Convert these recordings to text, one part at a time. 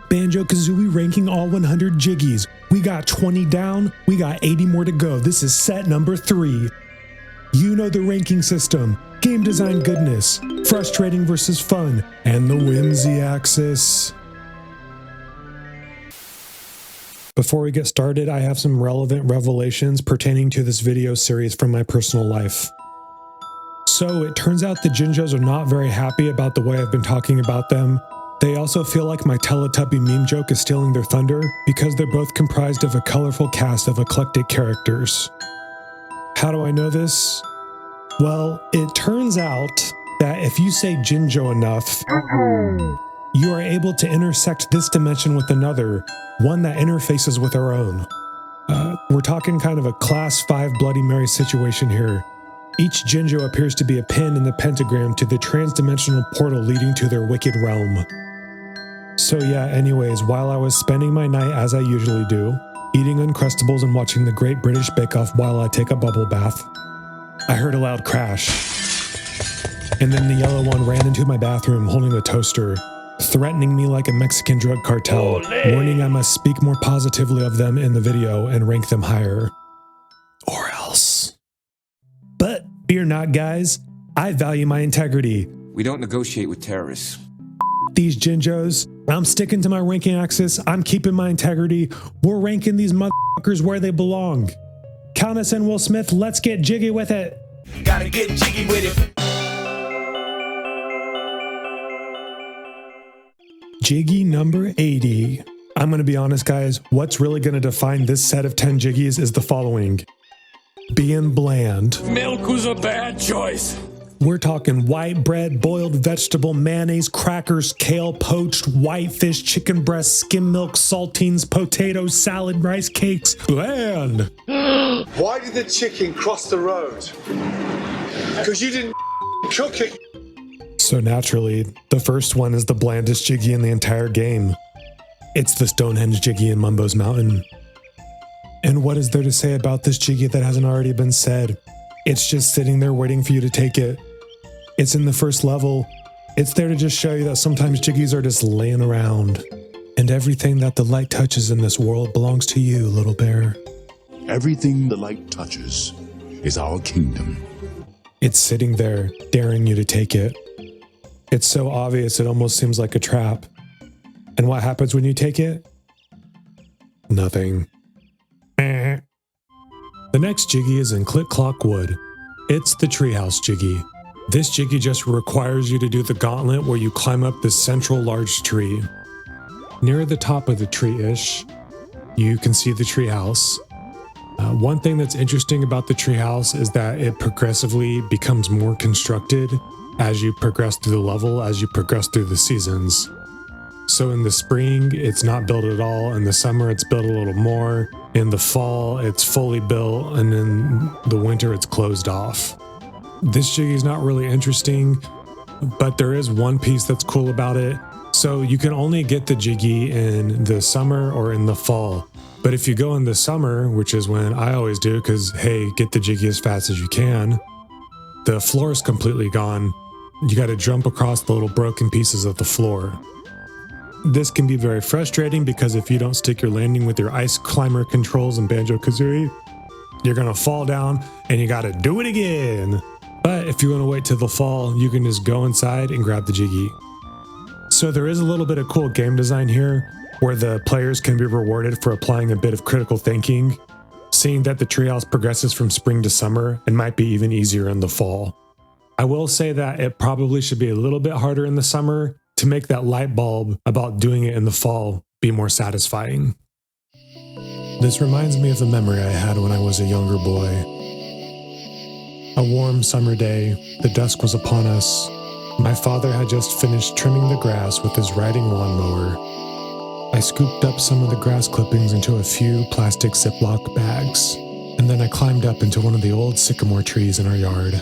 Banjo-Kazooie ranking all 100 Jiggies. We got 20 down, we got 80 more to go. This is set number 3. You know the ranking system, game design goodness, frustrating versus fun, and the whimsy axis. Before we get started, I have some relevant revelations pertaining to this video series from my personal life. So it turns out the Jinjos are not very happy about the way I've been talking about them. They also feel like my Teletubby meme joke is stealing their thunder because they're both comprised of a colorful cast of eclectic characters. How do I know this? Well, it turns out that if you say Jinjo enough, you are able to intersect this dimension with another, one that interfaces with our own. We're talking kind of a class 5 Bloody Mary situation here. Each Jinjo appears to be a pin in the pentagram to the transdimensional portal leading to their wicked realm. So yeah, anyways, while I was spending my night as I usually do, eating Uncrustables and watching the Great British Bake Off while I take a bubble bath, I heard a loud crash. And then the yellow one ran into my bathroom holding a toaster, threatening me like a Mexican drug cartel, warning I must speak more positively of them in the video and rank them higher. Or else. But fear not, guys. I value my integrity. We don't negotiate with terrorists. These Jinjos. I'm sticking to my ranking axis. I'm keeping my integrity. We're ranking these motherfuckers where they belong. Count us in, Will Smith. Let's get jiggy with it. Gotta get jiggy with it. Jiggy number 80. I'm going to be honest, guys. What's really going to define this set of 10 Jiggies is the following. Being bland. Milk was a bad choice. We're talking white bread, boiled vegetable, mayonnaise, crackers, kale, poached, white fish, chicken breast, skim milk, saltines, potatoes, salad, rice cakes. Bland. Why did the chicken cross the road? Because you didn't cook it. So naturally, the first one is the blandest Jiggy in the entire game. It's the Stonehenge Jiggy in Mumbo's Mountain. And what is there to say about this Jiggy that hasn't already been said? It's just sitting there waiting for you to take it. It's in the first level. It's there to just show you that sometimes Jiggies are just laying around. And everything that the light touches in this world belongs to you, little bear. Everything the light touches is our kingdom. It's sitting there, daring you to take it. It's so obvious it almost seems like a trap. And what happens when you take it? Nothing. The next Jiggy is in Click Clock Wood. It's the Treehouse Jiggy. This Jiggy just requires you to do the gauntlet where you climb up this central large tree. Near the top of the tree-ish, you can see the treehouse. One thing that's interesting about the treehouse is that it progressively becomes more constructed as you progress through the level, as you progress through the seasons. So in the spring, it's not built at all. In the summer, it's built a little more. In the fall, it's fully built. And in the winter, it's closed off. This Jiggy is not really interesting, but there is one piece that's cool about it. So you can only get the Jiggy in the summer or in the fall. But if you go in the summer, which is when I always do, because hey, get the Jiggy as fast as you can, the floor is completely gone. You got to jump across the little broken pieces of the floor. This can be very frustrating because if you don't stick your landing with your ice climber controls in Banjo-Kazooie, you're going to fall down and you got to do it again. But if you want to wait till the fall, you can just go inside and grab the Jiggy. So there is a little bit of cool game design here where the players can be rewarded for applying a bit of critical thinking, seeing that the treehouse progresses from spring to summer and might be even easier in the fall. I will say that it probably should be a little bit harder in the summer to make that light bulb about doing it in the fall be more satisfying. This reminds me of a memory I had when I was a younger boy. A warm summer day, the dusk was upon us. My father had just finished trimming the grass with his riding lawnmower. I scooped up some of the grass clippings into a few plastic Ziploc bags, and then I climbed up into one of the old sycamore trees in our yard.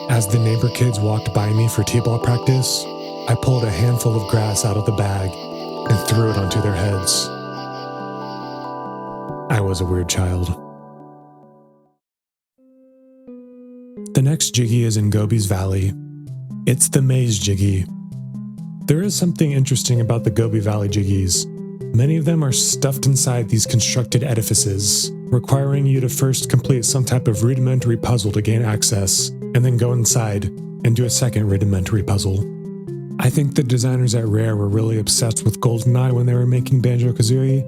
As the neighbor kids walked by me for t-ball practice, I pulled a handful of grass out of the bag and threw it onto their heads. I was a weird child. The next Jiggy is in Gobi's Valley. It's the Maze Jiggy. There is something interesting about the Gobi Valley Jiggies. Many of them are stuffed inside these constructed edifices, requiring you to first complete some type of rudimentary puzzle to gain access, and then go inside and do a second rudimentary puzzle. I think the designers at Rare were really obsessed with GoldenEye when they were making Banjo-Kazooie,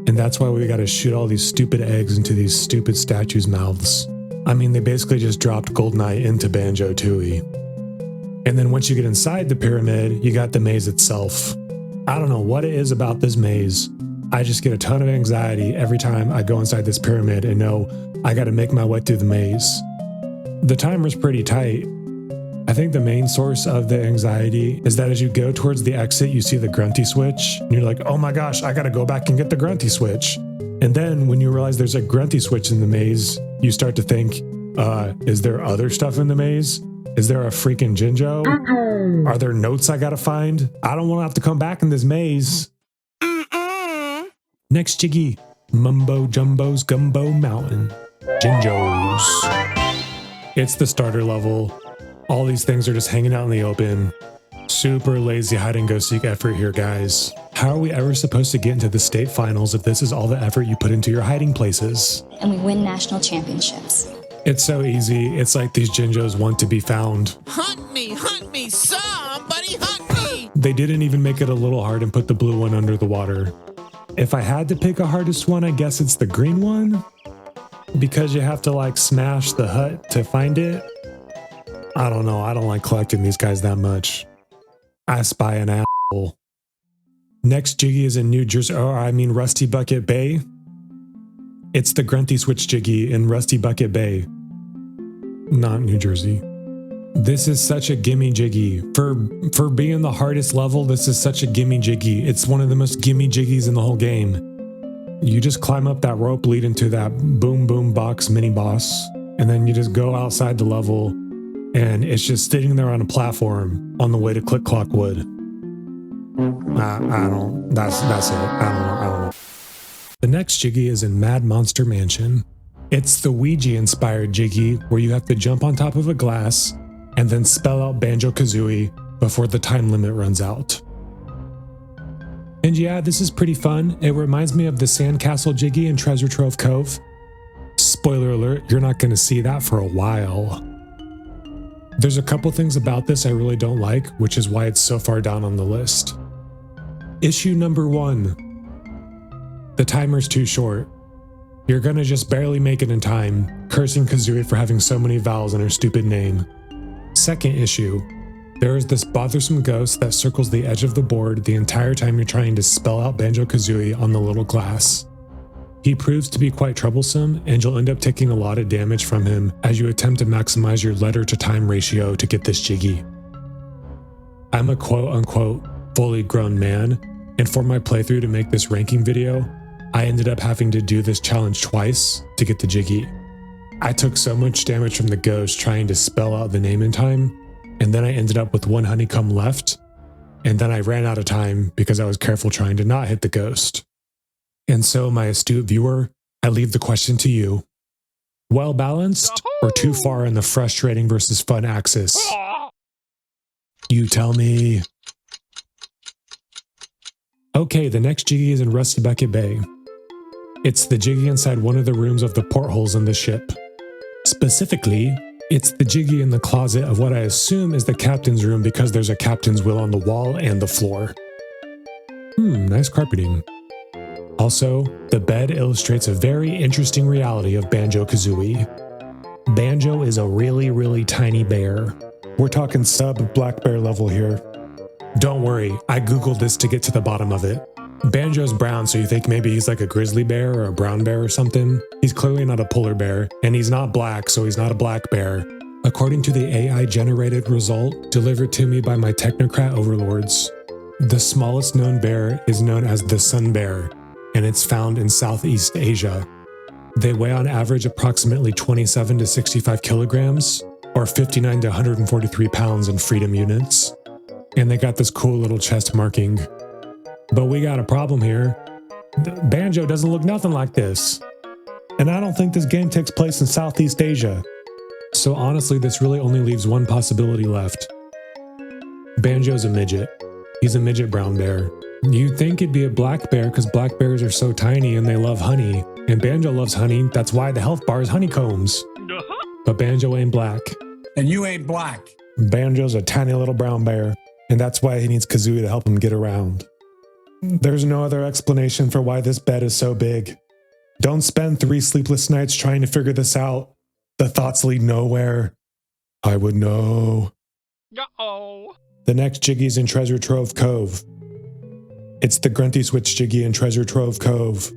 and that's why we gotta shoot all these stupid eggs into these stupid statues' mouths. I mean, they basically just dropped GoldenEye into Banjo-Tooie. And then once you get inside the pyramid, you got the maze itself. I don't know what it is about this maze. I just get a ton of anxiety every time I go inside this pyramid and know I gotta make my way through the maze. The timer's pretty tight. I think the main source of the anxiety is that as you go towards the exit, you see the grunty switch, and you're like, oh my gosh, I gotta go back and get the grunty switch. And then when you realize there's a grunty switch in the maze, you start to think, is there other stuff in the maze? Is there a freaking Jinjo? Are there notes I gotta find? I don't wanna have to come back in this maze. Next Jiggy, Mumbo Jumbo's Gumbo Mountain. Jinjos. It's the starter level. All these things are just hanging out in the open. Super lazy hide and go seek effort here, guys. How are we ever supposed to get into the state finals if this is all the effort you put into your hiding places? And we win national championships. It's so easy. It's like these Jinjos want to be found. Hunt me, somebody hunt me! They didn't even make it a little hard and put the blue one under the water. If I had to pick a hardest one, I guess it's the green one. Because you have to like smash the hut to find it. I don't know. I don't like collecting these guys that much. I spy an asshole. Next Jiggy is in New Jersey, Rusty Bucket Bay. It's the Grunty Switch Jiggy in Rusty Bucket Bay. Not New Jersey. This is such a gimme Jiggy. For being the hardest level, this is such a gimme Jiggy. It's one of the most gimme Jiggies in the whole game. You just climb up that rope leading to that boom boom box mini boss, and then you just go outside the level, and it's just sitting there on a platform on the way to Click Clock Wood. That's it. I don't know. The next Jiggy is in Mad Monster Mansion. It's the Ouija-inspired Jiggy where you have to jump on top of a glass and then spell out Banjo-Kazooie before the time limit runs out. And yeah, this is pretty fun. It reminds me of the Sandcastle Jiggy in Treasure Trove Cove. Spoiler alert, you're not going to see that for a while. There's a couple things about this I really don't like, which is why it's so far down on the list. Issue number 1. The timer's too short. You're gonna just barely make it in time, cursing Kazooie for having so many vowels in her stupid name. Second issue. There is this bothersome ghost that circles the edge of the board the entire time you're trying to spell out Banjo-Kazooie on the little glass. He proves to be quite troublesome, and you'll end up taking a lot of damage from him as you attempt to maximize your letter-to-time ratio to get this Jiggy. I'm a quote-unquote fully grown man, and for my playthrough to make this ranking video, I ended up having to do this challenge twice to get the Jiggy. I took so much damage from the ghost trying to spell out the name in time, and then I ended up with 1 honeycomb left, and then I ran out of time because I was careful trying to not hit the ghost. And so, my astute viewer, I leave the question to you. Well balanced or too far in the frustrating versus fun axis? You tell me. Okay, the next Jiggy is in Rusty Bucket Bay. It's the Jiggy inside one of the rooms of the portholes in the ship. Specifically, it's the Jiggy in the closet of what I assume is the captain's room because there's a captain's wheel on the wall and the floor. Nice carpeting. Also, the bed illustrates a very interesting reality of Banjo-Kazooie. Banjo is a really, really tiny bear. We're talking sub-black bear level here. Don't worry, I googled this to get to the bottom of it. Banjo's brown, so you think maybe he's like a grizzly bear or a brown bear or something. He's clearly not a polar bear, and he's not black, so he's not a black bear. According to the AI-generated result delivered to me by my technocrat overlords, the smallest known bear is known as the sun bear, and it's found in Southeast Asia. They weigh on average approximately 27 to 65 kilograms, or 59 to 143 pounds in freedom units. And they got this cool little chest marking. But we got a problem here. Banjo doesn't look nothing like this. And I don't think this game takes place in Southeast Asia. So honestly, this really only leaves one possibility left. Banjo's a midget. He's a midget brown bear. You'd think it'd be a black bear because black bears are so tiny and they love honey. And Banjo loves honey, that's why the health bar is honeycombs. But Banjo ain't black. And you ain't black. Banjo's a tiny little brown bear, and that's why he needs Kazooie to help him get around. There's no other explanation for why this bed is so big. Don't spend 3 sleepless nights trying to figure this out. The thoughts lead nowhere. I would know. Uh-oh. The next Jiggy's in Treasure Trove Cove. It's the Grunty Switch Jiggy in Treasure Trove Cove.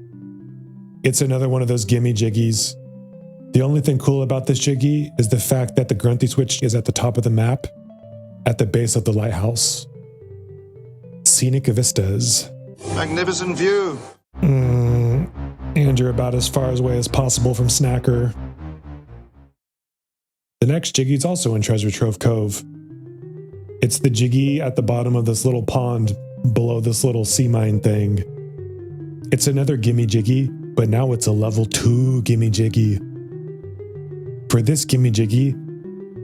It's another one of those gimme Jiggies. The only thing cool about this Jiggy is the fact that the Grunty Switch is at the top of the map, at the base of the lighthouse. Scenic vistas. Magnificent view. And you're about as far away as possible from Snacker. The next Jiggy's also in Treasure Trove Cove. It's the Jiggy at the bottom of this little pond below this little sea mine thing. It's another gimme Jiggy, but now it's a level 2 gimme Jiggy. For this gimme Jiggy,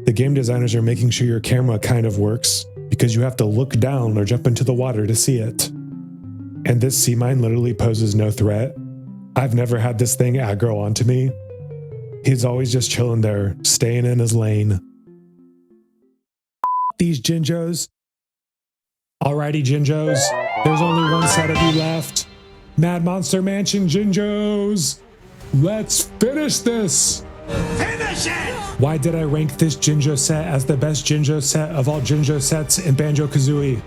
the game designers are making sure your camera kind of works because you have to look down or jump into the water to see it. And this sea mine literally poses no threat. I've never had this thing aggro onto me. He's always just chilling there, staying in his lane. These Jinjos. Alrighty, Jinjos. There's only one set of you left. Mad Monster Mansion Jinjos. Let's finish this. Finish it! Why did I rank this Jinjo set as the best Jinjo set of all Jinjo sets in Banjo-Kazooie?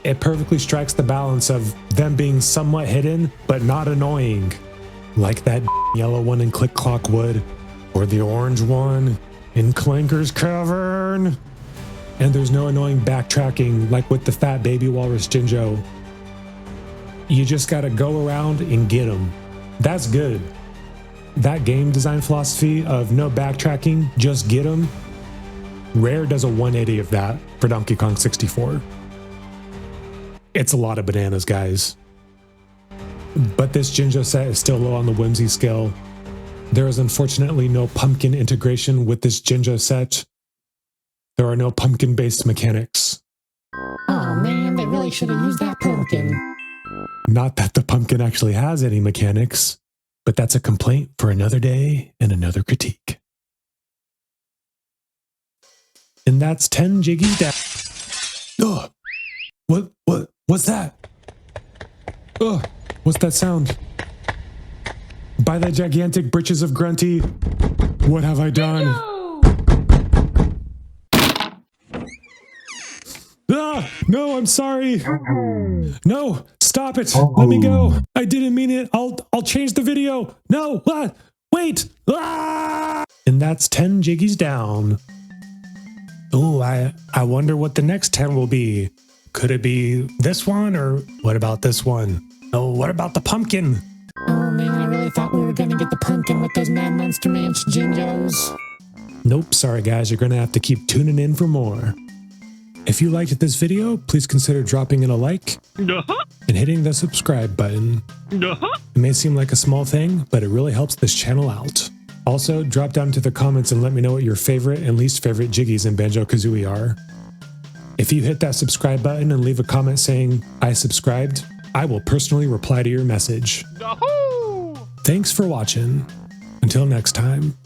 It perfectly strikes the balance of them being somewhat hidden, but not annoying. Like that yellow one in Click Clock Wood, or the orange one in Clanker's Cavern. And there's no annoying backtracking like with the Fat Baby Walrus Jinjo. You just gotta go around and get them. That's good. That game design philosophy of no backtracking, just get them. Rare does a 180 of that for Donkey Kong 64. It's a lot of bananas, guys. But this Jinjo set is still low on the whimsy scale. There is unfortunately no pumpkin integration with this Jinjo set. There are no pumpkin-based mechanics. Oh man, they really should have used that pumpkin. Not that the pumpkin actually has any mechanics, but that's a complaint for another day and another critique. And that's 10 Jiggy down. Ugh! What's that? Ugh! What's that sound? By the gigantic britches of Grunty, what have I done? Ah! No, I'm sorry. No, stop it. Let me go. I didn't mean it. I'll change the video. No, wait. Ah! And that's 10 Jiggies down. Oh, I wonder what the next 10 will be. Could it be this one, or what about this one? Oh, what about the pumpkin? Oh man, I really thought we were gonna get the pumpkin with those Mad Monster Mansion Jinjos. Nope, sorry guys, you're gonna have to keep tuning in for more. If you liked this video, please consider dropping in a like and hitting the subscribe button. It may seem like a small thing, but it really helps this channel out. Also, drop down to the comments and let me know what your favorite and least favorite Jiggies in Banjo-Kazooie are. If you hit that subscribe button and leave a comment saying, I subscribed, I will personally reply to your message. Thanks for watching. Until next time.